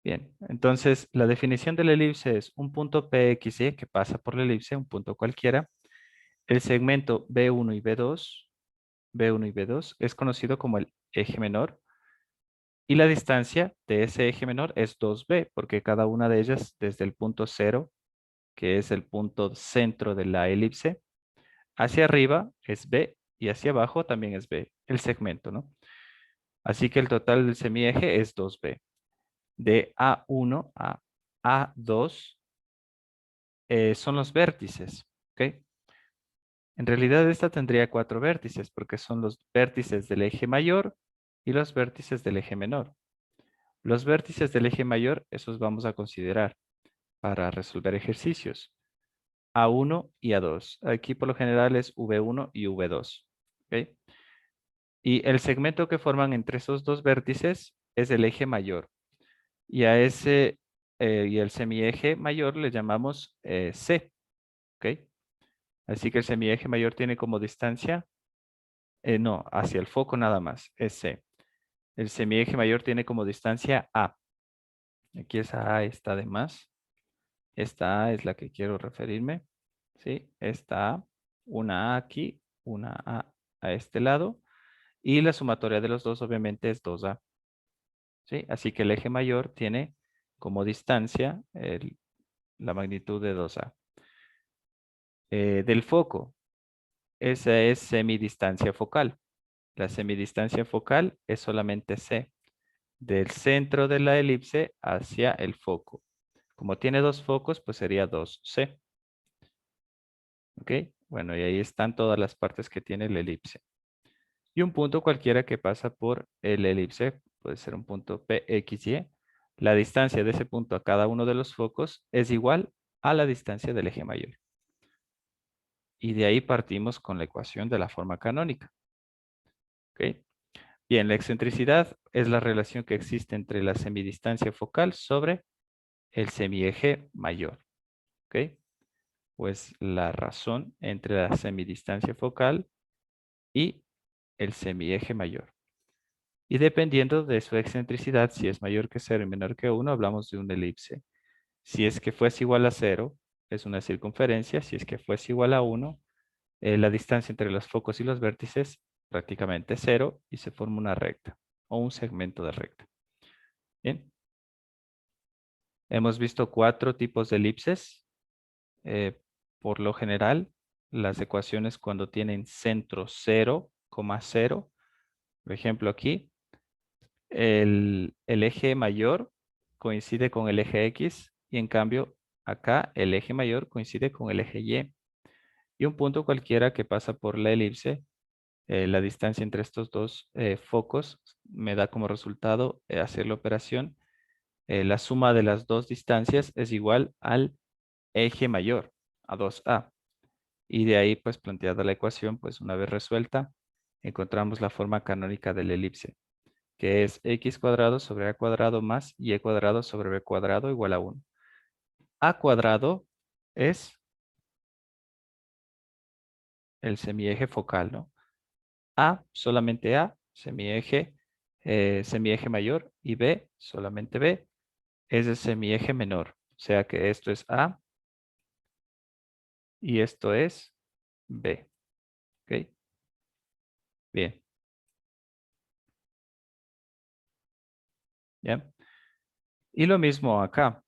Bien, entonces la definición de la elipse es un punto PXY que pasa por la elipse, un punto cualquiera. El segmento B1 y B2 es conocido como el eje menor. Y la distancia de ese eje menor es 2B, porque cada una de ellas desde el punto 0, que es el punto centro de la elipse, hacia arriba es B y hacia abajo también es B, el segmento, ¿no? Así que el total del semieje es 2B. De A1 a A2 son los vértices, ¿ok? En realidad esta tendría 4 vértices porque son los vértices del eje mayor y los vértices del eje menor. Los vértices del eje mayor, esos vamos a considerar para resolver ejercicios. A1 y A2. Aquí por lo general es V1 y V2. ¿Ok? Y el segmento que forman entre esos dos vértices es el eje mayor. Y a ese y el semieje mayor le llamamos C. ¿Ok? Así que el semieje mayor tiene como distancia, no, hacia el foco nada más, es C. El semieje mayor tiene como distancia A. Aquí esa A está de más. Esta A es la que quiero referirme. ¿Sí? Esta A, una A aquí, una a este lado. Y la sumatoria de los dos obviamente es 2A. ¿Sí? Así que el eje mayor tiene como distancia la magnitud de 2A. Del foco, esa es semidistancia focal. La semidistancia focal es solamente C. Del centro de la elipse hacia el foco. Como tiene dos focos, pues sería 2C. ¿Ok? Bueno, y ahí están todas las partes que tiene la elipse. Y un punto cualquiera que pasa por el elipse, puede ser un punto PXY. La distancia de ese punto a cada uno de los focos es igual a la distancia del eje mayor. Y de ahí partimos con la ecuación de la forma canónica. ¿Ok? Bien, la excentricidad es la relación que existe entre la semidistancia focal sobre el semieje mayor. ¿Ok? Pues la razón entre la semidistancia focal y el semieje mayor. Y dependiendo de su excentricidad, si es mayor que 0 y menor que 1, hablamos de una elipse. Si es que fuese igual a 0, es una circunferencia. Si es que fuese igual a 1, la distancia entre los focos y los vértices prácticamente 0 y se forma una recta o un segmento de recta. Bien. Hemos visto 4 tipos de elipses. Eh, por lo general, las ecuaciones cuando tienen centro 0, 0, por ejemplo aquí, el eje mayor coincide con el eje X y en cambio acá el eje mayor coincide con el eje Y. Y un punto cualquiera que pasa por la elipse, la distancia entre estos dos focos me da como resultado hacer la operación. La suma de las dos distancias es igual al eje mayor, a 2A. Y de ahí pues planteada la ecuación, pues una vez resuelta, encontramos la forma canónica de la elipse, que es x cuadrado sobre a cuadrado más y cuadrado sobre b cuadrado igual a 1. A cuadrado es el semieje focal, ¿no? A, solamente A, semieje mayor, y B, solamente B, es el semieje menor. O sea que esto es A y esto es B. ¿Ok? Bien. ¿Ya? Y lo mismo acá.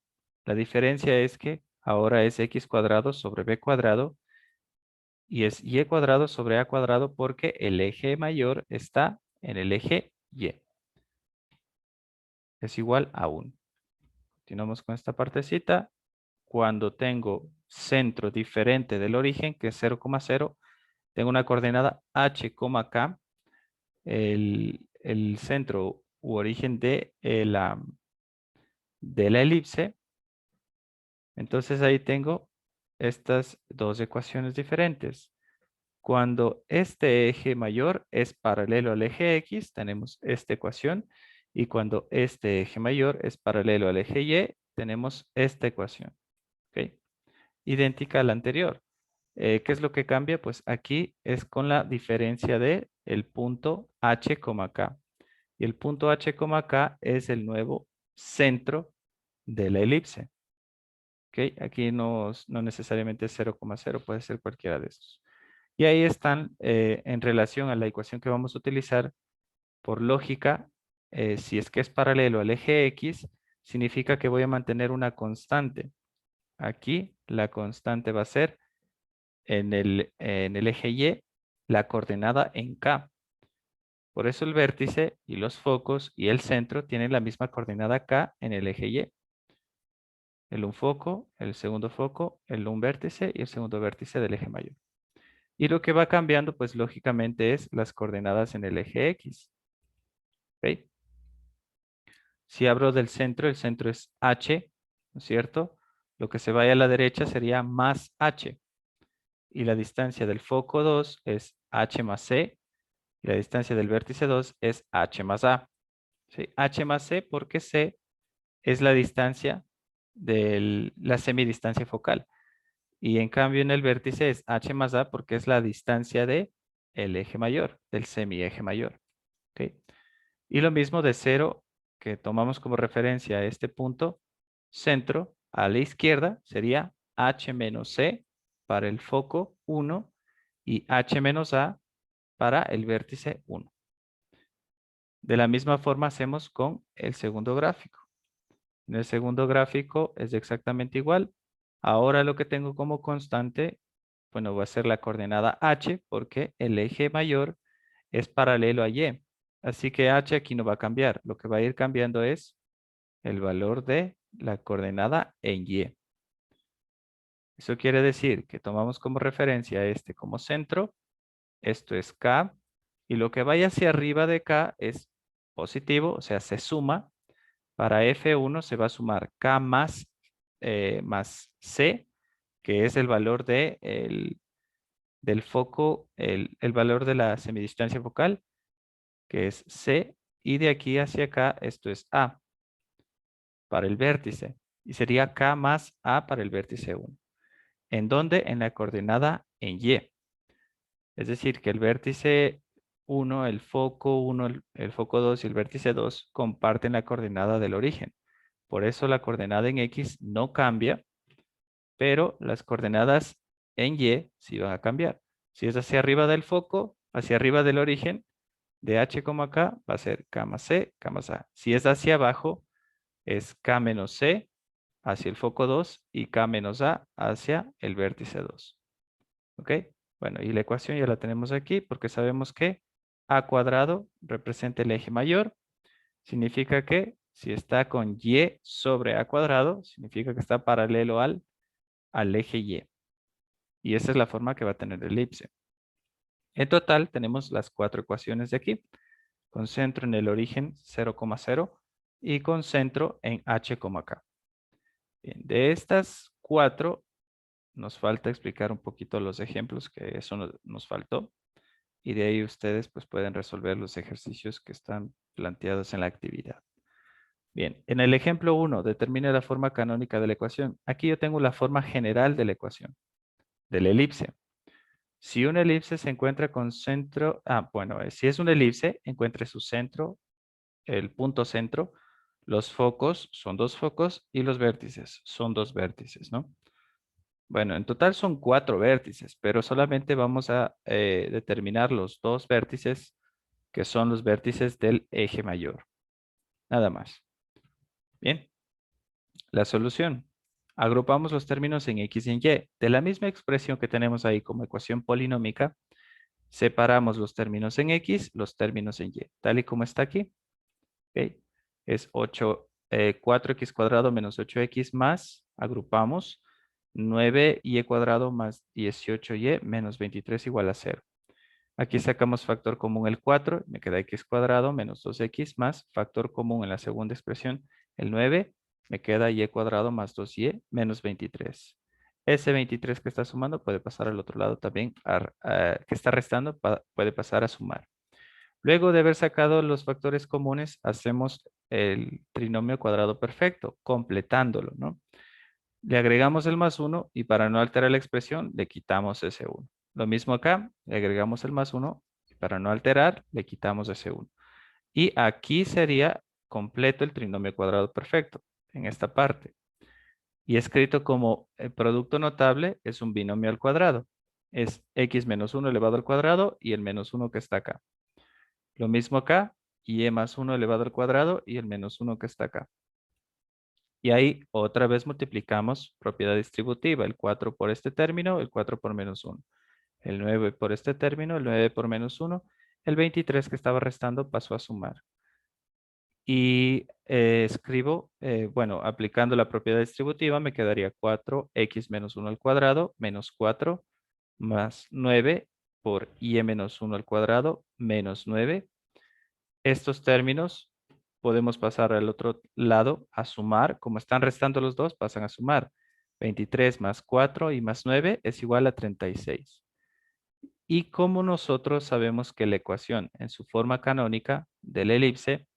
La diferencia es que ahora es x cuadrado sobre b cuadrado y es y cuadrado sobre a cuadrado porque el eje mayor está en el eje y. Es igual a 1. Continuamos con esta partecita. Cuando tengo centro diferente del origen, que es 0,0, tengo una coordenada h, k. El centro u origen de la elipse. Entonces ahí tengo estas dos ecuaciones diferentes. Cuando este eje mayor es paralelo al eje X, tenemos esta ecuación. Y cuando este eje mayor es paralelo al eje Y, tenemos esta ecuación. ¿Ok? Idéntica a la anterior. ¿Qué es lo que cambia? Pues aquí es con la diferencia de el punto H, K. Y el punto H, K es el nuevo centro de la elipse. ¿Ok? Aquí no necesariamente es 0,0, puede ser cualquiera de estos. Y ahí están en relación a la ecuación que vamos a utilizar. Por lógica, si es que es paralelo al eje X, significa que voy a mantener una constante. Aquí la constante va a ser en el eje Y, la coordenada en K. Por eso el vértice y los focos y el centro tienen la misma coordenada K en el eje Y. El un foco, el segundo foco, el un vértice y el segundo vértice del eje mayor. Y lo que va cambiando, pues lógicamente es las coordenadas en el eje X. ¿Ok? Si abro del centro, el centro es H, ¿no es cierto? Lo que se vaya a la derecha sería más H. Y la distancia del foco 2 es H más C. Y la distancia del vértice 2 es H más A. ¿Sí? H más C porque C es la distancia de la semidistancia focal. Y en cambio en el vértice es H más A porque es la distancia de el eje mayor, del semieje mayor. ¿Ok? Y lo mismo de 0, que tomamos como referencia a este punto, centro, a la izquierda, sería H menos C para el foco 1 y H menos A para el vértice 1. De la misma forma hacemos con el segundo gráfico. En el segundo gráfico es exactamente igual. Ahora lo que tengo como constante, bueno, va a ser la coordenada H porque el eje mayor es paralelo a Y. Así que H aquí no va a cambiar. Lo que va a ir cambiando es el valor de la coordenada en Y. Eso quiere decir que tomamos como referencia este como centro. Esto es K. Y lo que vaya hacia arriba de K es positivo, o sea, se suma. Para F1 se va a sumar K más C, que es el valor del foco, el valor de la semidistancia focal, que es C. Y de aquí hacia acá, esto es A para el vértice. Y sería K más A para el vértice 1. ¿En dónde? En la coordenada en Y. Es decir, que el vértice 1, el foco 1, el foco 2 y el vértice 2 comparten la coordenada del origen. Por eso la coordenada en X no cambia, pero las coordenadas en Y sí van a cambiar. Si es hacia arriba del foco, hacia arriba del origen, de H como acá, va a ser K más C, K más A. Si es hacia abajo, es K menos C hacia el foco 2 y K menos A hacia el vértice 2. ¿Ok? Bueno, y la ecuación ya la tenemos aquí porque sabemos que A cuadrado representa el eje mayor. Significa que si está con Y sobre A cuadrado, significa que está paralelo al eje Y. Y esa es la forma que va a tener el elipse. En total tenemos las 4 ecuaciones de aquí. Con centro en el origen 0,0 y con centro en H, K. Bien, de estas 4 nos falta explicar un poquito los ejemplos, que eso nos faltó. Y de ahí ustedes pues pueden resolver los ejercicios que están planteados en la actividad. Bien, en el ejemplo 1, determine la forma canónica de la ecuación. Aquí yo tengo la forma general de la ecuación, de la elipse. Si una elipse se encuentra con centro, si es una elipse, encuentre su centro, el punto centro, los focos son 2 focos y los vértices son 2 vértices, ¿no? Bueno, en total son 4 vértices, pero solamente vamos a determinar los 2 vértices que son los vértices del eje mayor. Nada más. Bien, la solución. Agrupamos los términos en X y en Y. De la misma expresión que tenemos ahí como ecuación polinómica, separamos los términos en X, los términos en Y, tal y como está aquí. ¿Ok? Es 4x cuadrado menos 8x más, agrupamos, 9y cuadrado más 18y menos 23 igual a 0. Aquí sacamos factor común el 4, me queda x cuadrado menos 2x más factor común en la segunda expresión, el 9, me queda y cuadrado más 2y menos 23. Ese 23 que está sumando puede pasar al otro lado también, que está restando puede pasar a sumar. Luego de haber sacado los factores comunes, hacemos el trinomio cuadrado perfecto, completándolo, ¿no? Le agregamos el más 1 y para no alterar la expresión, le quitamos ese 1. Lo mismo acá, le agregamos el más 1 y para no alterar, le quitamos ese 1. Y aquí sería completo el trinomio cuadrado perfecto. en esta parte. Y escrito como el producto notable es un binomio al cuadrado. Es x menos 1 elevado al cuadrado y el menos 1 que está acá. Lo mismo acá, y más 1 elevado al cuadrado y el menos 1 que está acá. Y ahí otra vez multiplicamos propiedad distributiva, el 4 por este término, el 4 por menos 1. El 9 por este término, el 9 por menos 1. El 23 que estaba restando pasó a sumar. Y escribo, bueno, aplicando la propiedad distributiva me quedaría 4x menos 1 al cuadrado menos 4 más 9 por y menos 1 al cuadrado menos 9. Estos términos podemos pasar al otro lado a sumar. Como están restando los dos, pasan a sumar. 23 más 4 y más 9 es igual a 36. Y como nosotros sabemos que la ecuación en su forma canónica de la elipse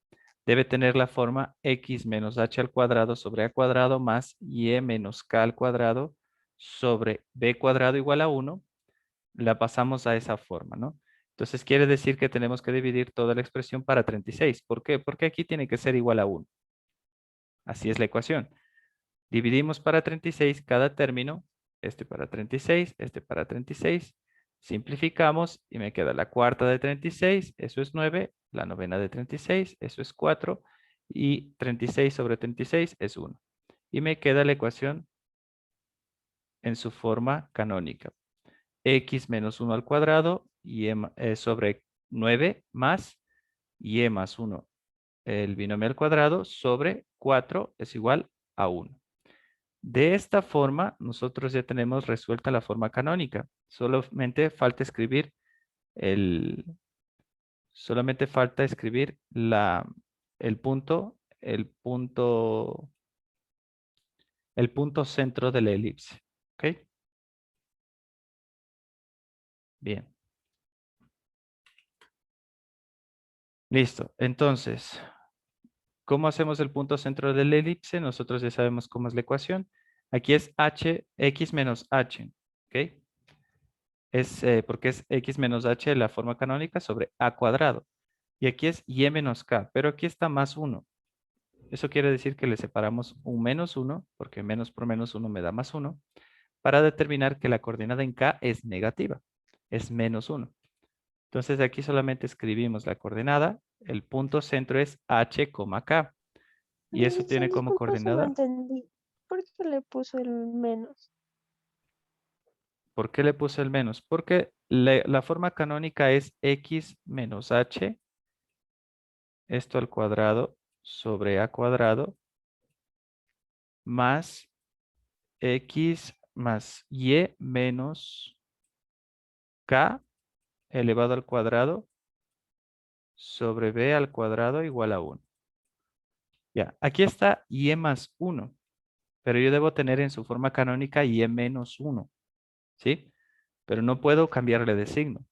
debe tener la forma x menos h al cuadrado sobre a cuadrado más y menos k al cuadrado sobre b cuadrado igual a 1, la pasamos a esa forma, ¿no? Entonces quiere decir que tenemos que dividir toda la expresión para 36. ¿Por qué? Porque aquí tiene que ser igual a 1. Así es la ecuación. Dividimos para 36 cada término, este para 36, este para 36. Simplificamos y me queda la cuarta de 36, eso es 9, la novena de 36, eso es 4, y 36 sobre 36 es 1. Y me queda la ecuación en su forma canónica. X menos 1 al cuadrado y sobre 9 más y más 1. El binomio al cuadrado sobre 4 es igual a 1. De esta forma, nosotros ya tenemos resuelta la forma canónica. El, solamente falta escribir el punto, el punto, el punto centro de la elipse. ¿Ok? Bien. Listo. Entonces, ¿cómo hacemos el punto centro de la elipse? Nosotros ya sabemos cómo es la ecuación. Aquí es x menos h. ¿Ok? Porque es x menos h la forma canónica sobre a cuadrado. Y aquí es y menos k, pero aquí está más 1. Eso quiere decir que le separamos un menos 1, porque menos por menos 1 me da más 1, para determinar que la coordenada en k es negativa, es menos 1. Entonces aquí solamente escribimos la coordenada, el punto centro es h, k. Y eso Profesor, tiene como disculpa si no coordenada, entendí. ¿Por qué le puso el menos? ¿por qué le puse el menos? Porque la forma canónica es x menos h, esto al cuadrado sobre a cuadrado, más x más y menos k elevado al cuadrado sobre b al cuadrado igual a 1. Ya, aquí está y más 1, pero yo debo tener en su forma canónica y menos 1, ¿sí? Pero no puedo cambiarle de signo.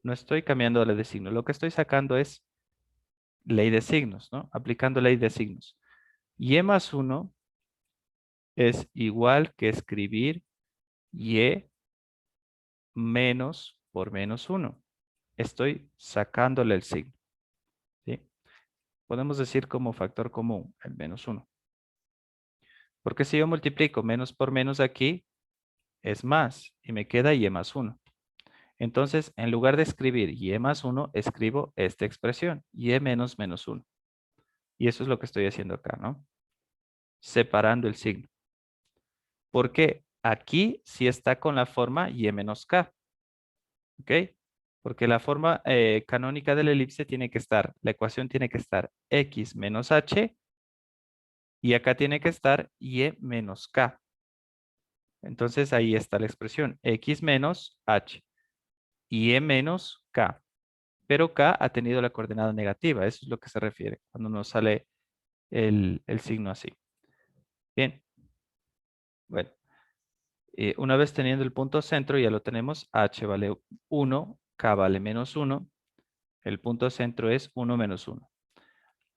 No estoy cambiándole de signo. Lo que estoy sacando es ley de signos, ¿no? Aplicando ley de signos. Y más 1 es igual que escribir y menos por menos 1. Estoy sacándole el signo, ¿sí? Podemos decir como factor común el menos 1. Porque si yo multiplico menos por menos aquí, es más, y me queda y más 1. Entonces, en lugar de escribir y más 1, escribo esta expresión, y menos menos 1. Y eso es lo que estoy haciendo acá, ¿no? Separando el signo. ¿Por qué? Aquí sí está con la forma y menos k, ¿ok? Porque la forma canónica de la elipse tiene que estar, la ecuación tiene que estar x menos h, y acá tiene que estar y menos k. Entonces ahí está la expresión x menos h y menos k. Pero k ha tenido la coordenada negativa. Eso es lo que se refiere cuando nos sale el signo así. Bien. Bueno, una vez teniendo el punto centro ya lo tenemos. H vale 1, k vale menos 1. El punto centro es 1 menos 1.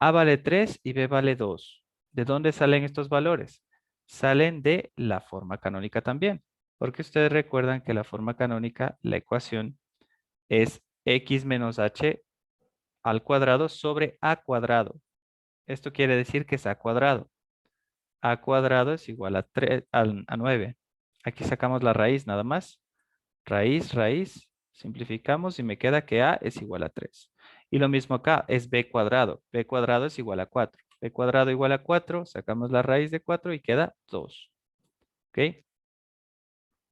A vale 3 y b vale 2. ¿De dónde salen estos valores? Salen de la forma canónica también. Porque ustedes recuerdan que la forma canónica, la ecuación, es x menos h al cuadrado sobre a cuadrado. Esto quiere decir que es a cuadrado. a cuadrado es igual a 3, a 9. Aquí sacamos la raíz nada más. Raíz, simplificamos y me queda que a es igual a 3. Y lo mismo acá, es b cuadrado. B cuadrado es igual a 4. B cuadrado igual a 4, sacamos la raíz de 4 y queda 2. ¿Ok?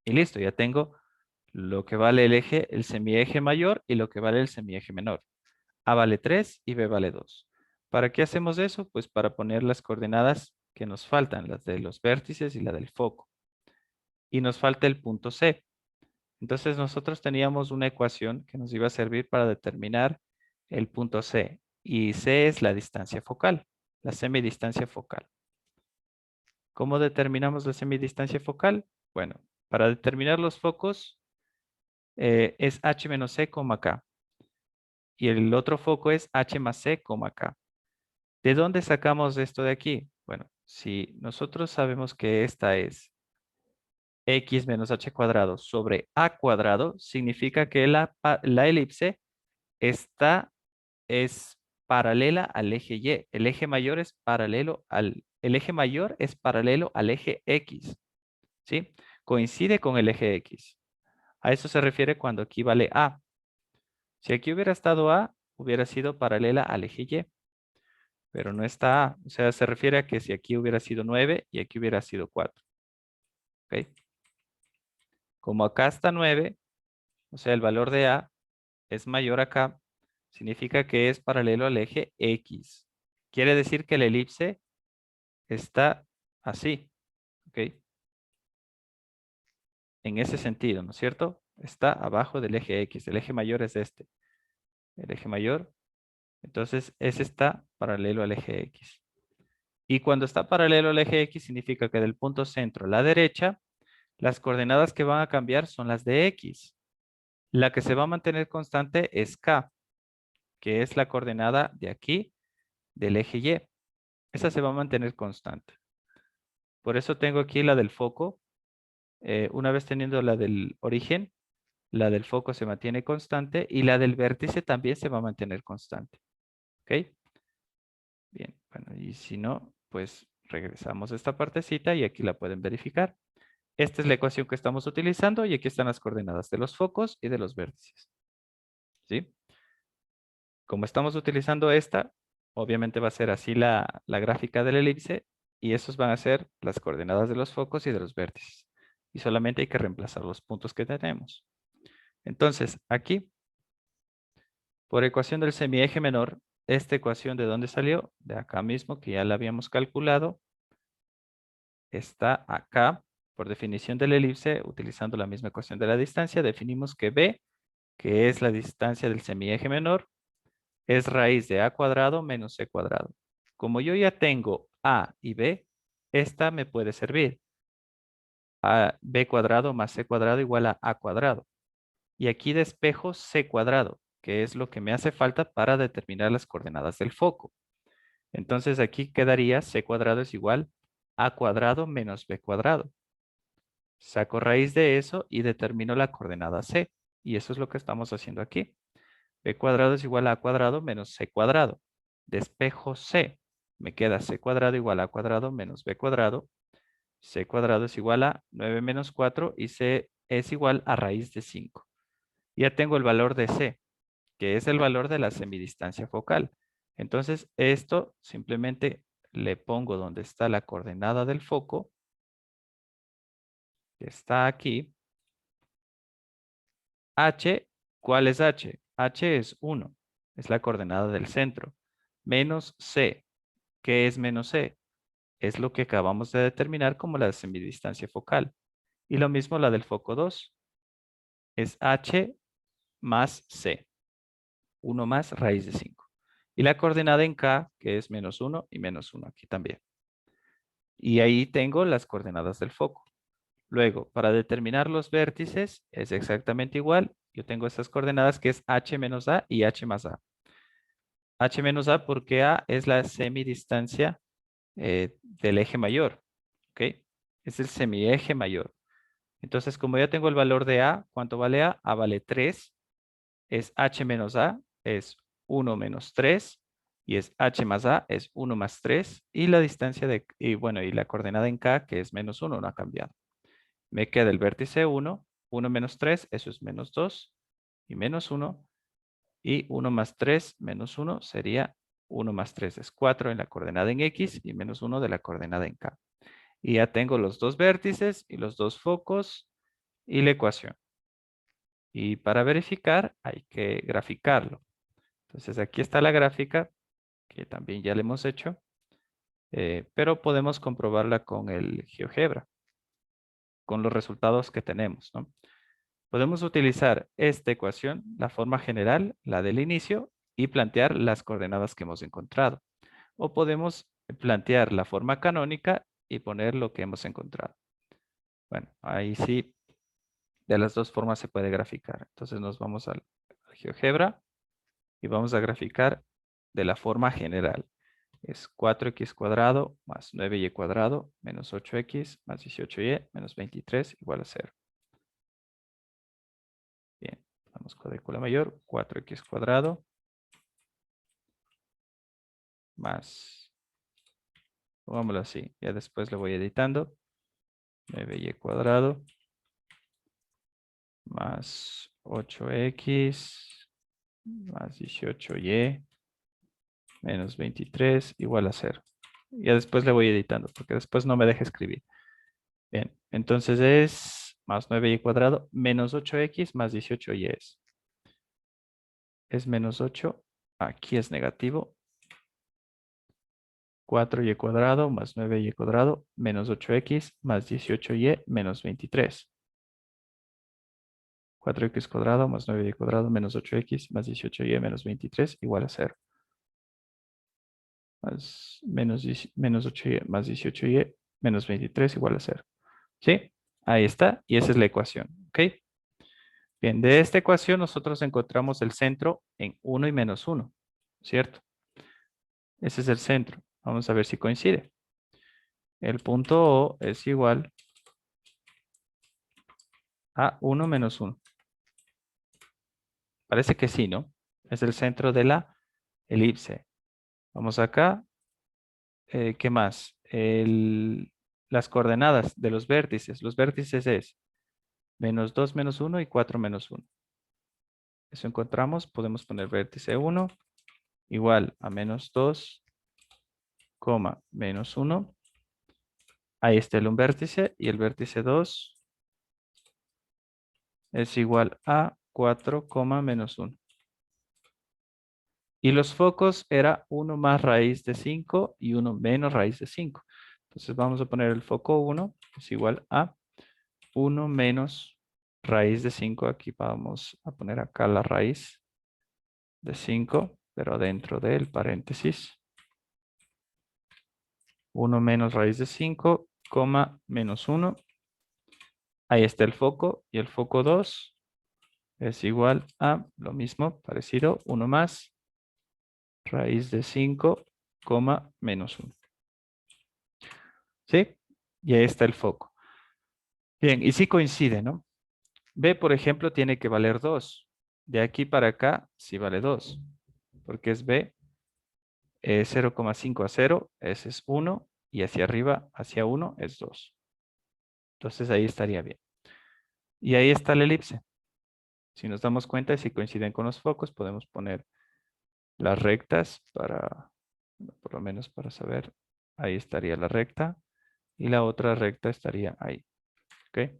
Y listo, ya tengo lo que vale el eje, el semieje mayor y lo que vale el semieje menor. A vale 3 y B vale 2. ¿Para qué hacemos eso? Pues para poner las coordenadas que nos faltan, las de los vértices y la del foco. Y nos falta el punto C. Entonces nosotros teníamos una ecuación que nos iba a servir para determinar el punto C. Y C es la distancia focal, la semidistancia focal. ¿Cómo determinamos la semidistancia focal? Bueno, para determinar los focos es H menos C, K. Y el otro foco es H más C, K. ¿De dónde sacamos esto de aquí? Bueno, si nosotros sabemos que esta es x menos h cuadrado sobre a cuadrado, significa que la elipse es paralela al eje Y. El eje mayor es paralelo el eje mayor es paralelo al eje X, ¿sí? Coincide con el eje X. A eso se refiere cuando aquí vale A. Si aquí hubiera estado A, hubiera sido paralela al eje Y, pero no está A. O sea, se refiere a que si aquí hubiera sido 9 y aquí hubiera sido 4. ¿Ok? Como acá está 9, o sea, el valor de A es mayor acá, significa que es paralelo al eje X. Quiere decir que la elipse está así, ¿ok? En ese sentido, ¿no es cierto? Está abajo del eje X. El eje mayor es este. El eje mayor. Entonces, ese está paralelo al eje X. Y cuando está paralelo al eje X, significa que del punto centro a la derecha, las coordenadas que van a cambiar son las de X. La que se va a mantener constante es K, que es la coordenada de aquí, del eje Y. Esa se va a mantener constante. Por eso tengo aquí la del foco. Una vez teniendo la del origen, la del foco se mantiene constante y la del vértice también se va a mantener constante. ¿Ok? Bien, bueno, y si no, pues regresamos a esta partecita y aquí la pueden verificar. Esta es la ecuación que estamos utilizando y aquí están las coordenadas de los focos y de los vértices. ¿Sí? Como estamos utilizando esta, obviamente va a ser así la gráfica de la elipse y esos van a ser las coordenadas de los focos y de los vértices. Y solamente hay que reemplazar los puntos que tenemos. Entonces, aquí, por ecuación del semieje menor, esta ecuación ¿de dónde salió? De acá mismo, que ya la habíamos calculado. Está acá. Por definición de la elipse, utilizando la misma ecuación de la distancia, definimos que B, que es la distancia del semieje menor, es raíz de a cuadrado menos c cuadrado. Como yo ya tengo a y b, esta me puede servir. A b cuadrado más c cuadrado igual a cuadrado. Y aquí despejo c cuadrado, que es lo que me hace falta para determinar las coordenadas del foco. Entonces aquí quedaría c cuadrado es igual a cuadrado menos b cuadrado. Saco raíz de eso y determino la coordenada c. Y eso es lo que estamos haciendo aquí. B cuadrado es igual a cuadrado menos c cuadrado. Despejo c. Me queda c cuadrado igual a cuadrado menos b cuadrado. C cuadrado es igual a 9 menos 4 y c es igual a raíz de 5. Ya tengo el valor de c, que es el valor de la semidistancia focal. Entonces, esto simplemente le pongo donde está la coordenada del foco, que está aquí. H, ¿cuál es H? H es 1, es la coordenada del centro. Menos C, ¿qué es menos C? Es lo que acabamos de determinar como la semidistancia focal. Y lo mismo la del foco 2, es H más C, 1 más raíz de 5. Y la coordenada en K, que es menos 1 y menos 1 aquí también. Y ahí tengo las coordenadas del foco. Luego, para determinar los vértices, es exactamente igual. Yo tengo estas coordenadas que es H menos A y H más A. H menos A porque A es la semidistancia del eje mayor. ¿Ok? Es el semieje mayor. Entonces, como ya tengo el valor de A, ¿cuánto vale A? A vale 3. Es H menos A, es 1 menos 3. Y es h más a es 1 más 3. Y la distancia y la coordenada en k, que es menos 1, no ha cambiado. Me queda el vértice 1, 1 menos 3, eso es menos 2. Y menos 1. Y 1 más 3 menos 1 sería 1 más 3 es 4 en la coordenada en X y menos 1 de la coordenada en K. Y ya tengo los dos vértices y los dos focos y la ecuación. Y para verificar hay que graficarlo. Entonces aquí está la gráfica, que también ya le hemos hecho, pero podemos comprobarla con el GeoGebra, con los resultados que tenemos, ¿no? Podemos utilizar esta ecuación, la forma general, la del inicio, y plantear las coordenadas que hemos encontrado. O podemos plantear la forma canónica y poner lo que hemos encontrado. Bueno, ahí sí, de las dos formas se puede graficar. Entonces nos vamos al GeoGebra y vamos a graficar de la forma general. Es 4x cuadrado más 9y cuadrado menos 8x más 18y menos 23 igual a 0. Bien, vamos cuadrícula mayor, 4x cuadrado más, pongámoslo así, ya después lo voy editando, 9y cuadrado más 8x más 18y menos 23 igual a 0. Ya después le voy editando porque después no me deja escribir. Bien, entonces es más 9y cuadrado menos 8x más 18y es menos 8, aquí es negativo, 4y cuadrado más 9y cuadrado menos 8x más 18y menos 23. 4x cuadrado más 9y cuadrado menos 8x más 18y menos 23 igual a 0. Menos 8y más 18y menos 23 igual a 0. ¿Sí? Ahí está. Y esa es la ecuación. ¿Ok? Bien, de esta ecuación nosotros encontramos el centro en 1 y menos 1. ¿Cierto? Ese es el centro. Vamos a ver si coincide. El punto O es igual a 1 menos 1. Parece que sí, ¿no? Es el centro de la elipse. Vamos acá. ¿Qué más? Las coordenadas de los vértices. Los vértices es menos 2 menos 1 y 4 menos 1. Eso encontramos. Podemos poner vértice 1 igual a menos 2, menos 1. Ahí está un vértice y el vértice 2 es igual a 4, menos 1. Y los focos era 1 más raíz de 5 y 1 menos raíz de 5. Entonces vamos a poner el foco 1 es igual a 1 menos raíz de 5. Aquí vamos a poner acá la raíz de 5, pero dentro del paréntesis. 1 menos raíz de 5, menos 1. Ahí está el foco y el foco 2 es igual a lo mismo, parecido, 1 más raíz de 5, menos 1. ¿Sí? Y ahí está el foco. Bien, y sí coincide, ¿no? B, por ejemplo, tiene que valer 2. De aquí para acá, sí vale 2. Porque es B, 0,5 a 0, ese es 1. Y hacia arriba, hacia 1, es 2. Entonces ahí estaría bien. Y ahí está la elipse. Si nos damos cuenta, si coinciden con los focos, podemos poner las rectas para, por lo menos para saber, ahí estaría la recta. Y la otra recta estaría ahí. ¿Ok?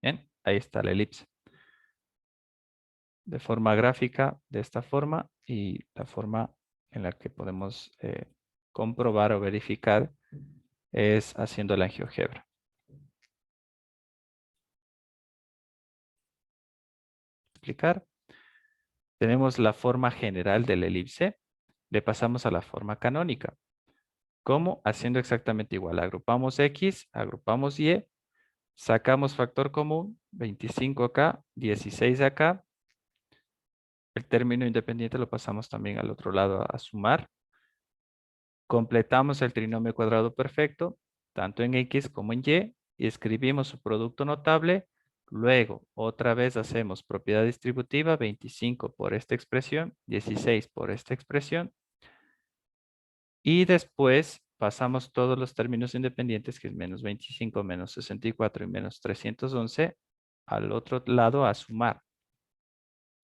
Bien, ahí está la elipse. De forma gráfica, de esta forma, y la forma en la que podemos comprobar o verificar es haciendo la GeoGebra. Explicar. Tenemos la forma general de la elipse. Le pasamos a la forma canónica. ¿Cómo? Haciendo exactamente igual. Agrupamos X, agrupamos Y, sacamos factor común, 25 acá, 16 acá. El término independiente lo pasamos también al otro lado a sumar. Completamos el trinomio cuadrado perfecto, tanto en X como en Y, y escribimos su producto notable Luego, otra vez hacemos propiedad distributiva, 25 por esta expresión, 16 por esta expresión. Y después pasamos todos los términos independientes, que es menos 25, menos 64 y menos 311, al otro lado a sumar,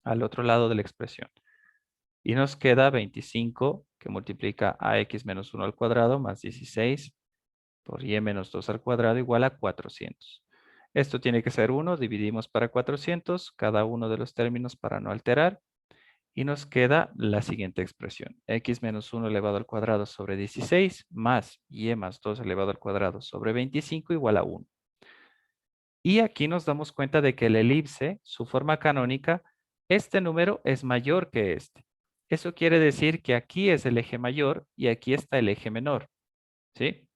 al otro lado de la expresión. Y nos queda 25 que multiplica a x menos 1 al cuadrado más 16 por y menos 2 al cuadrado igual a 400. Esto tiene que ser 1, dividimos para 400, cada uno de los términos para no alterar. Y nos queda la siguiente expresión. X menos 1 elevado al cuadrado sobre 16 más y más 2 elevado al cuadrado sobre 25 igual a 1. Y aquí nos damos cuenta de que la elipse, su forma canónica, este número es mayor que este. Eso quiere decir que aquí es el eje mayor y aquí está el eje menor. ¿Sí?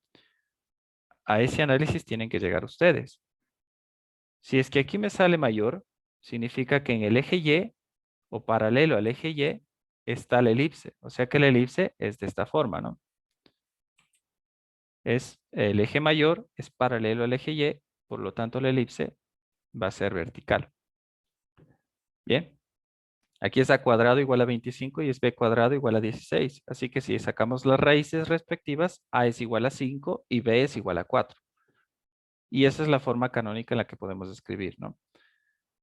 A ese análisis tienen que llegar ustedes. Si es que aquí me sale mayor, significa que en el eje Y o paralelo al eje Y está la elipse. O sea que la elipse es de esta forma, ¿no? Es el eje mayor, es paralelo al eje Y, por lo tanto la elipse va a ser vertical. Bien. Aquí es a cuadrado igual a 25 y es b cuadrado igual a 16. Así que si sacamos las raíces respectivas, a es igual a 5 y b es igual a 4. Y esa es la forma canónica en la que podemos escribir, ¿no?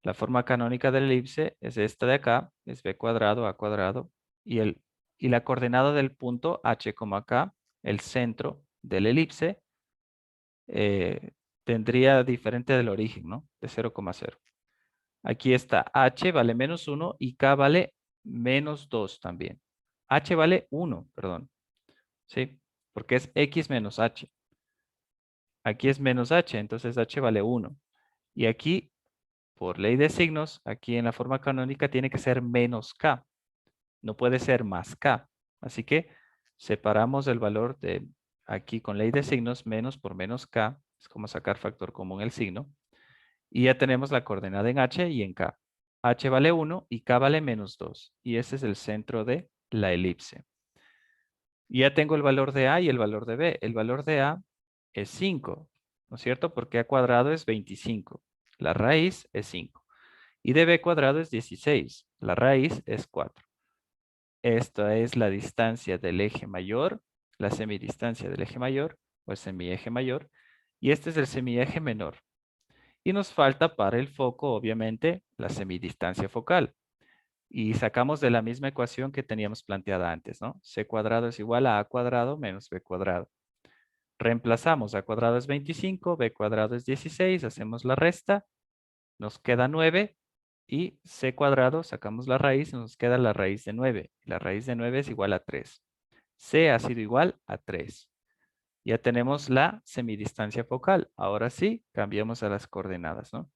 La forma canónica de la elipse es esta de acá, es b cuadrado, a cuadrado, y la coordenada del punto h, k, el centro de la elipse, tendría diferente del origen, ¿no? De 0,0. Aquí está h vale menos 1 y k vale menos 2 también. H vale 1, perdón. ¿Sí? Porque es x menos h. Aquí es menos h, entonces h vale 1. Y aquí, por ley de signos, aquí en la forma canónica tiene que ser menos k. No puede ser más k. Así que separamos el valor de aquí con ley de signos, menos por menos k. Es como sacar factor común el signo. Y ya tenemos la coordenada en h y en k. H vale 1 y k vale menos 2. Y ese es el centro de la elipse. Y ya tengo el valor de a y el valor de b. El valor de a es 5, ¿no es cierto? Porque a cuadrado es 25. La raíz es 5. Y de b cuadrado es 16. La raíz es 4. Esta es la distancia del eje mayor, la semidistancia del eje mayor o el semieje mayor. Y este es el semieje menor. Y nos falta para el foco, obviamente, la semidistancia focal. Y sacamos de la misma ecuación que teníamos planteada antes, ¿no? C cuadrado es igual a cuadrado menos b cuadrado. Reemplazamos, a cuadrado es 25, b cuadrado es 16, hacemos la resta, nos queda 9 y c cuadrado, sacamos la raíz, nos queda la raíz de 9. La raíz de 9 es igual a 3. C ha sido igual a 3. Ya tenemos la semidistancia focal. Ahora sí, cambiamos a las coordenadas, ¿no?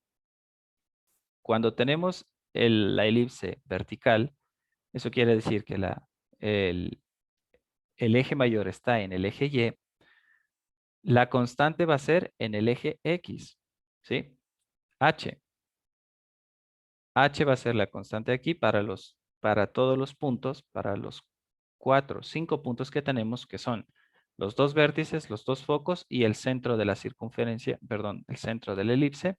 Cuando tenemos la elipse vertical, eso quiere decir que el, el eje mayor está en el eje Y, la constante va a ser en el eje X, ¿sí? H. H va a ser la constante aquí para todos los puntos, para los 4, 5 puntos que tenemos, que son los dos vértices, los dos focos y el centro de la circunferencia, perdón, el centro de la elipse.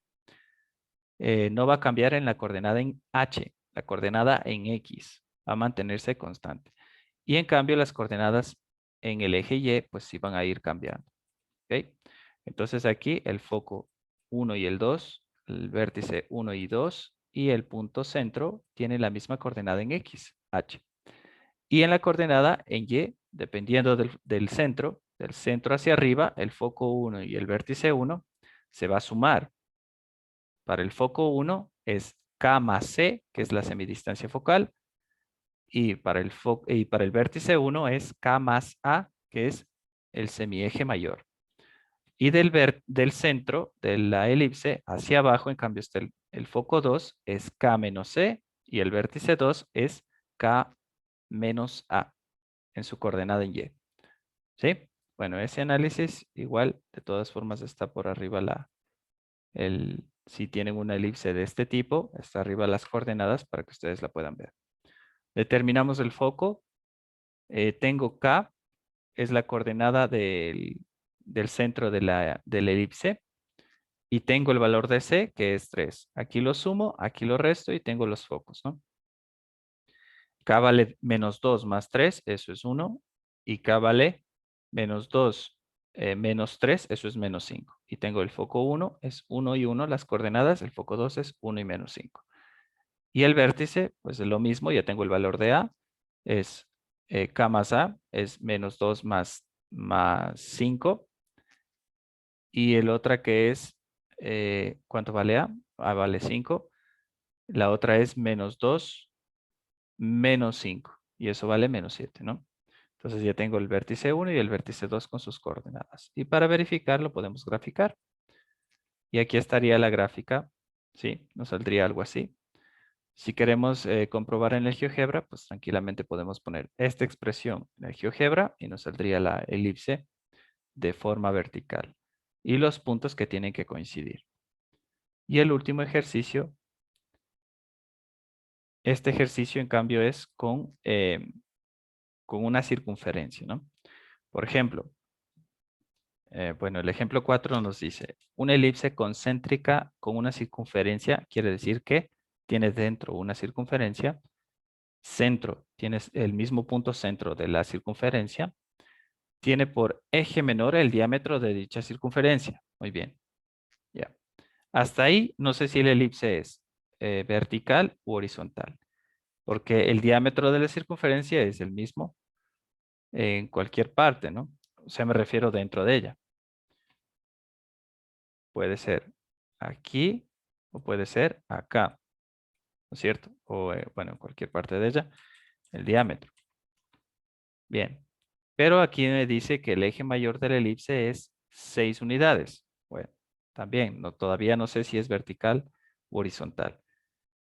No va a cambiar en la coordenada en H, la coordenada en X, va a mantenerse constante. Y en cambio las coordenadas en el eje Y, pues sí van a ir cambiando. ¿Ok? Entonces aquí el foco 1 y el 2, el vértice 1 y 2 y el punto centro tienen la misma coordenada en X, H. Y en la coordenada en Y, dependiendo del centro hacia arriba, el foco 1 y el vértice 1 se va a sumar. Para el foco 1 es K más C, que es la semidistancia focal, y para el vértice 1 es K más A, que es el semieje mayor. Y del centro de la elipse hacia abajo, en cambio, está el foco 2 es K menos C y el vértice 2 es K menos A en su coordenada en Y. ¿Sí? Bueno, ese análisis igual, de todas formas, está por arriba si tienen una elipse de este tipo, está arriba las coordenadas para que ustedes la puedan ver. Determinamos el foco. Tengo K, es la coordenada del centro de la elipse. Y tengo el valor de C, que es 3. Aquí lo sumo, aquí lo resto y tengo los focos, ¿no? K vale menos 2 más 3, eso es 1. Y K vale menos 2 menos 3, eso es menos 5. Y tengo el foco 1, es 1 y 1 las coordenadas. El foco 2 es 1 y menos 5. Y el vértice, pues es lo mismo, ya tengo el valor de A. Es K más A, es menos 2 más 5. Y el otra que es, ¿cuánto vale A? A vale 5. La otra es menos 2 menos 5. Y eso vale menos 7, ¿no? Entonces ya tengo el vértice 1 y el vértice 2 con sus coordenadas. Y para verificarlo podemos graficar. Y aquí estaría la gráfica, ¿sí? Nos saldría algo así. Si queremos comprobar en el GeoGebra, pues tranquilamente podemos poner esta expresión en el GeoGebra y nos saldría la elipse de forma vertical. Y los puntos que tienen que coincidir. Y el último ejercicio, este ejercicio en cambio es con una circunferencia, ¿no? Por ejemplo, bueno, el ejemplo 4 nos dice, una elipse concéntrica con una circunferencia, quiere decir que tiene dentro una circunferencia, centro, tienes el mismo punto centro de la circunferencia, tiene por eje menor el diámetro de dicha circunferencia. Muy bien, ya. Hasta ahí, no sé si la elipse es vertical u horizontal, porque el diámetro de la circunferencia es el mismo en cualquier parte, ¿no? O sea, me refiero dentro de ella. Puede ser aquí o puede ser acá, ¿no es cierto? O, bueno, en cualquier parte de ella, el diámetro. Bien, pero aquí me dice que el eje mayor de la elipse es 6 unidades. Bueno, también, no, todavía no sé si es vertical u horizontal.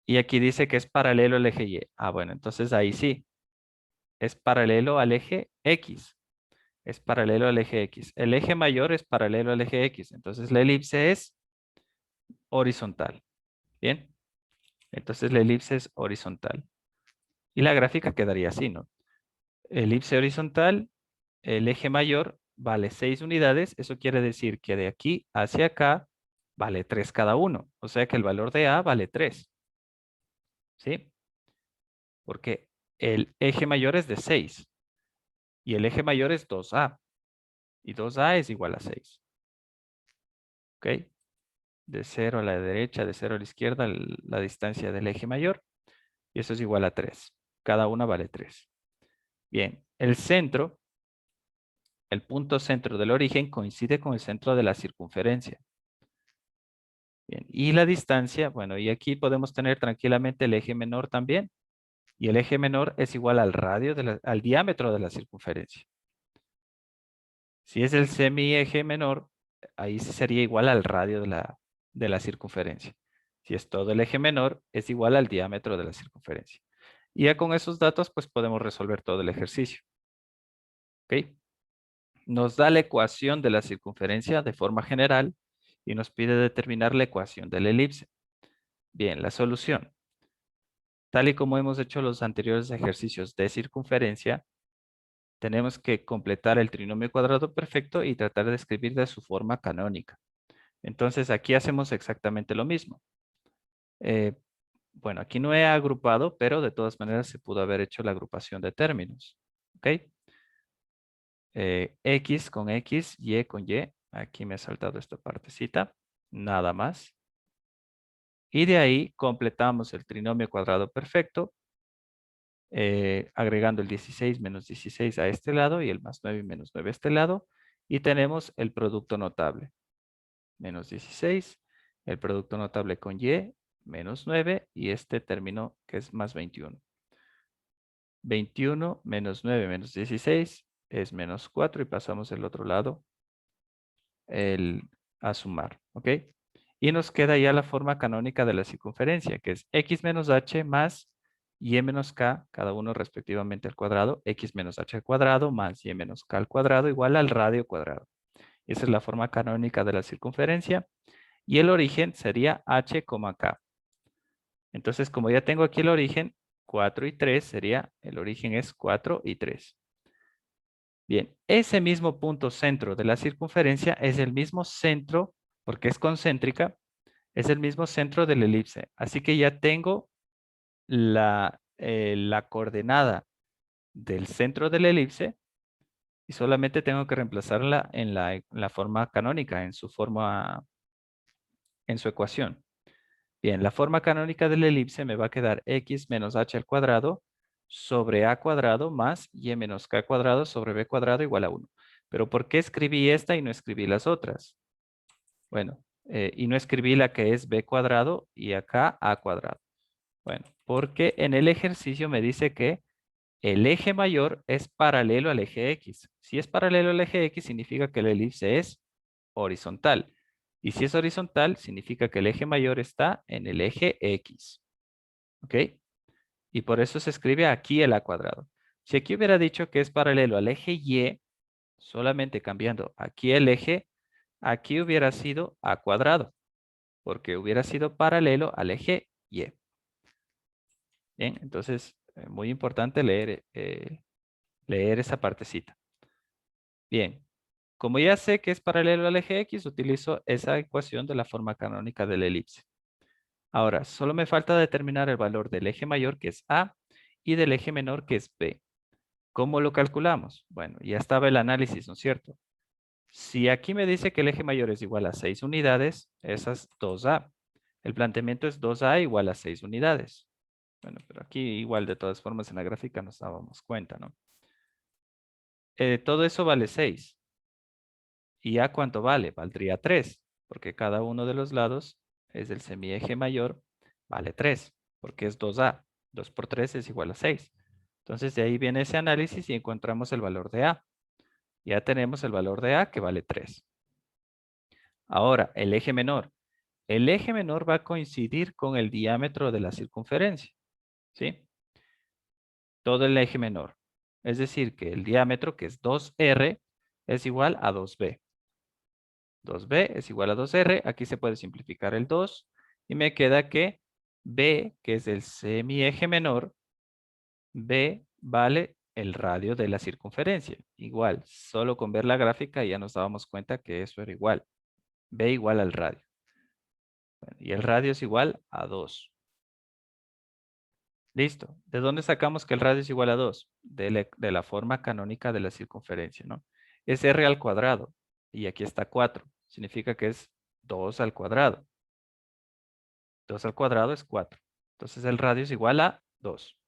Y aquí dice que es paralelo al eje Y. Ah, bueno, entonces ahí sí, es paralelo al eje X. Es paralelo al eje X. El eje mayor es paralelo al eje X. Entonces la elipse es horizontal. Bien. Entonces la elipse es horizontal. Y la gráfica quedaría así, ¿no? Elipse horizontal, el eje mayor vale 6 unidades. Eso quiere decir que de aquí hacia acá vale 3 cada uno. O sea que el valor de A vale 3. ¿Sí? Porque el eje mayor es de 6. Y el eje mayor es 2A. Y 2A es igual a 6. ¿Ok? De 0 a la derecha, de 0 a la izquierda, la distancia del eje mayor. Y eso es igual a 3. Cada una vale 3. Bien, el centro, el punto centro del origen coincide con el centro de la circunferencia. Bien, y la distancia, bueno, y aquí podemos tener tranquilamente el eje menor también. Y el eje menor es igual al radio, al diámetro de la circunferencia. Si es el semieje menor, ahí sí sería igual al radio de la circunferencia. Si es todo el eje menor, es igual al diámetro de la circunferencia. Y ya con esos datos, pues podemos resolver todo el ejercicio. ¿Ok? Nos da la ecuación de la circunferencia de forma general y nos pide determinar la ecuación de la elipse. Bien, la solución. Tal y como hemos hecho los anteriores ejercicios de circunferencia, tenemos que completar el trinomio cuadrado perfecto y tratar de escribir de su forma canónica. Entonces aquí hacemos exactamente lo mismo. Bueno, aquí no he agrupado, pero de todas maneras se pudo haber hecho la agrupación de términos. ¿Ok? X con X, Y con Y. Aquí me he saltado esta partecita. Nada más. Y de ahí completamos el trinomio cuadrado perfecto, agregando el 16 menos 16 a este lado y el más 9 y menos 9 a este lado. Y tenemos el producto notable. Menos 16, el producto notable con Y, menos 9 y este término que es más 21. 21 menos 9 menos 16 es menos 4 y pasamos del otro lado a sumar, ¿ok? Y nos queda ya la forma canónica de la circunferencia, que es x menos h más y menos k, cada uno respectivamente al cuadrado, x menos h al cuadrado más y menos k al cuadrado igual al radio cuadrado. Esa es la forma canónica de la circunferencia. Y el origen sería h, k. Entonces, como ya tengo aquí el origen, 4 y 3 sería, el origen es 4 y 3. Bien, ese mismo punto centro de la circunferencia es el mismo centro porque es concéntrica, es el mismo centro de la elipse. Así que ya tengo la coordenada del centro de la elipse y solamente tengo que reemplazarla en la forma canónica, en su ecuación. Bien, la forma canónica de la elipse me va a quedar x menos h al cuadrado sobre a cuadrado más y menos k cuadrado sobre b cuadrado igual a 1. Pero ¿por qué escribí esta y no escribí las otras? Bueno, y no escribí la que es b cuadrado y acá a cuadrado. Bueno, porque en el ejercicio me dice que el eje mayor es paralelo al eje X. Si es paralelo al eje X, significa que la elipse es horizontal. Y si es horizontal, significa que el eje mayor está en el eje X. ¿Ok? Y por eso se escribe aquí el a cuadrado. Si aquí hubiera dicho que es paralelo al eje Y, solamente cambiando aquí el eje, aquí hubiera sido a cuadrado, porque hubiera sido paralelo al eje Y. Bien, entonces, muy importante leer esa partecita. Bien, como ya sé que es paralelo al eje X, utilizo esa ecuación de la forma canónica de la elipse. Ahora, solo me falta determinar el valor del eje mayor, que es A, y del eje menor, que es B. ¿Cómo lo calculamos? Bueno, ya estaba el análisis, ¿no es cierto? Si aquí me dice que el eje mayor es igual a 6 unidades, esas 2A. El planteamiento es 2A igual a 6 unidades. Bueno, pero aquí igual de todas formas en la gráfica nos dábamos cuenta, ¿no? Todo eso vale 6. ¿Y A cuánto vale? Valdría 3, porque cada uno de los lados es del semieje mayor, vale 3, porque es 2A. 2 por 3 es igual a 6. Entonces de ahí viene ese análisis y encontramos el valor de A. Ya tenemos el valor de A que vale 3. Ahora, el eje menor. El eje menor va a coincidir con el diámetro de la circunferencia, ¿sí? Todo el eje menor. Es decir, que el diámetro, que es 2R, es igual a 2B. 2B es igual a 2R. Aquí se puede simplificar el 2. Y me queda que B, que es el semieje menor, B vale el radio de la circunferencia. Igual, solo con ver la gráfica ya nos dábamos cuenta que eso era igual. B igual al radio. Bueno, y el radio es igual a 2. Listo. ¿De dónde sacamos que el radio es igual a 2? De la forma canónica de la circunferencia, ¿no? Es R al cuadrado. Y aquí está 4. Significa que es 2 al cuadrado. 2 al cuadrado es 4. Entonces el radio es igual a 2.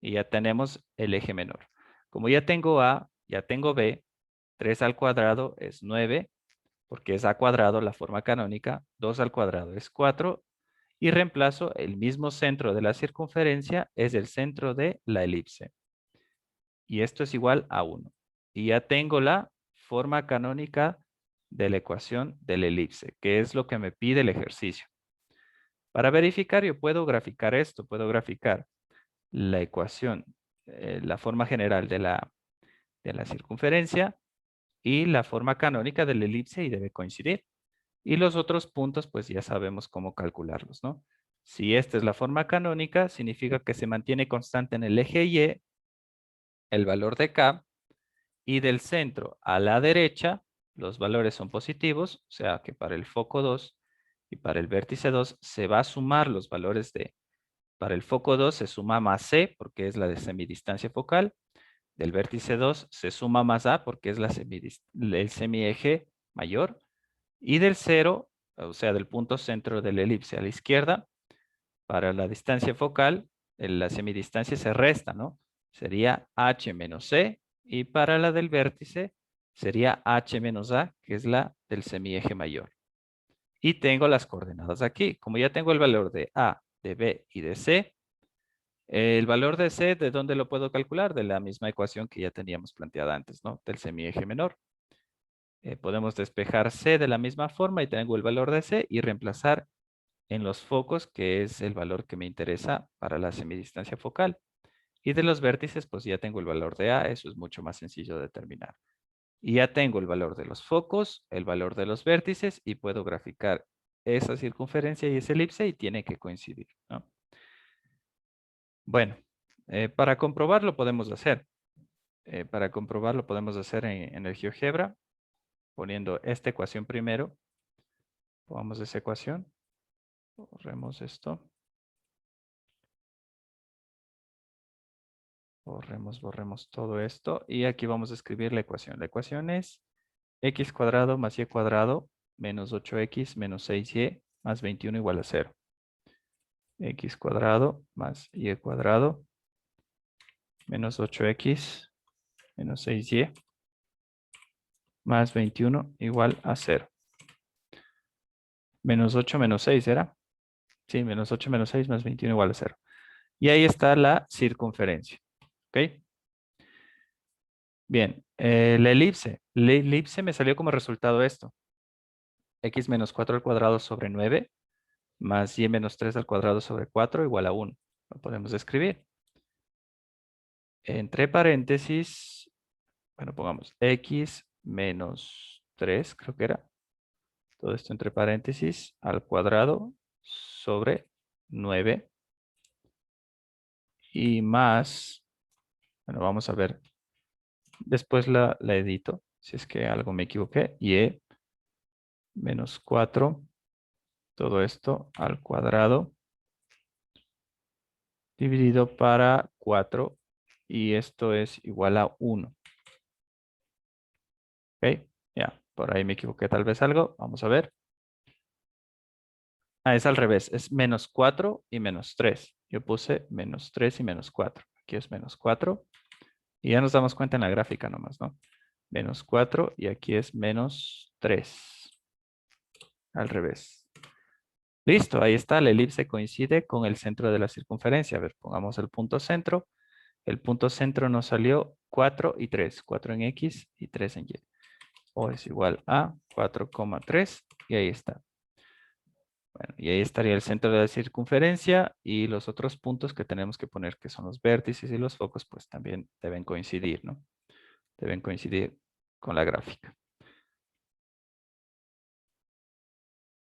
Y ya tenemos el eje menor. Como ya tengo A, ya tengo B, 3 al cuadrado es 9, porque es A cuadrado la forma canónica. 2 al cuadrado es 4. Y reemplazo el mismo centro de la circunferencia, es el centro de la elipse. Y esto es igual a 1. Y ya tengo la forma canónica de la ecuación de la elipse, que es lo que me pide el ejercicio. Para verificar, yo puedo graficar esto, puedo graficar la ecuación, la forma general de la circunferencia y la forma canónica de la elipse y debe coincidir. Y los otros puntos, pues ya sabemos cómo calcularlos, ¿no? Si esta es la forma canónica, significa que se mantiene constante en el eje Y el valor de K y del centro a la derecha los valores son positivos, o sea que para el foco 2 y para el vértice 2 se va a sumar los valores de, para el foco 2 se suma más C porque es la de semidistancia focal, del vértice 2 se suma más A porque es el semieje mayor y del 0, o sea del punto centro de la elipse a la izquierda, para la distancia focal, la semidistancia se resta, ¿no? Sería H menos C y para la del vértice sería H menos A, que es la del semieje mayor. Y tengo las coordenadas aquí. Como ya tengo el valor de A, de B y de C, el valor de C, ¿de dónde lo puedo calcular? De la misma ecuación que ya teníamos planteada antes, ¿no? Del semieje menor. Podemos despejar C de la misma forma y tengo el valor de C y reemplazar en los focos, que es el valor que me interesa para la semidistancia focal. Y de los vértices, pues ya tengo el valor de A, eso es mucho más sencillo de determinar. Y ya tengo el valor de los focos, el valor de los vértices y puedo graficar esa circunferencia y esa elipse y tiene que coincidir, ¿no? Bueno, para comprobarlo podemos hacer. Para comprobarlo podemos hacer en el GeoGebra, poniendo esta ecuación primero. Pongamos esa ecuación. Borremos esto. Borremos todo esto. Y aquí vamos a escribir la ecuación. La ecuación es x cuadrado más y cuadrado menos 8x menos 6y más 21 igual a 0. X cuadrado más y cuadrado menos 8x menos 6y más 21 igual a 0. Menos 8 menos 6 ¿era? Sí, menos 8 menos 6 más 21 igual a 0. Y ahí está la circunferencia. ¿Ok? Bien, la elipse. La elipse me salió como resultado esto. X menos 4 al cuadrado sobre 9 más y menos 3 al cuadrado sobre 4 igual a 1. Lo podemos escribir. Entre paréntesis, bueno, pongamos X menos 3, creo que era. Todo esto entre paréntesis al cuadrado sobre 9 y más, bueno, vamos a ver. Después la edito, si es que algo me equivoqué. Y menos 4, todo esto al cuadrado dividido para 4 y esto es igual a 1. ¿Ok? Ya, por ahí me equivoqué tal vez algo. Vamos a ver. Ah, es al revés. Es menos 4 y menos 3. Yo puse menos 3 y menos 4. Aquí es menos 4. Y ya nos damos cuenta en la gráfica nomás, ¿no? Menos 4 y aquí es menos 3. Al revés. Listo, ahí está. La elipse coincide con el centro de la circunferencia. A ver, pongamos el punto centro. El punto centro nos salió 4 y 3. 4 en X y 3 en Y. O es igual a 4,3 y ahí está. Bueno, y ahí estaría el centro de la circunferencia y los otros puntos que tenemos que poner, que son los vértices y los focos, pues también deben coincidir, ¿no? Deben coincidir con la gráfica.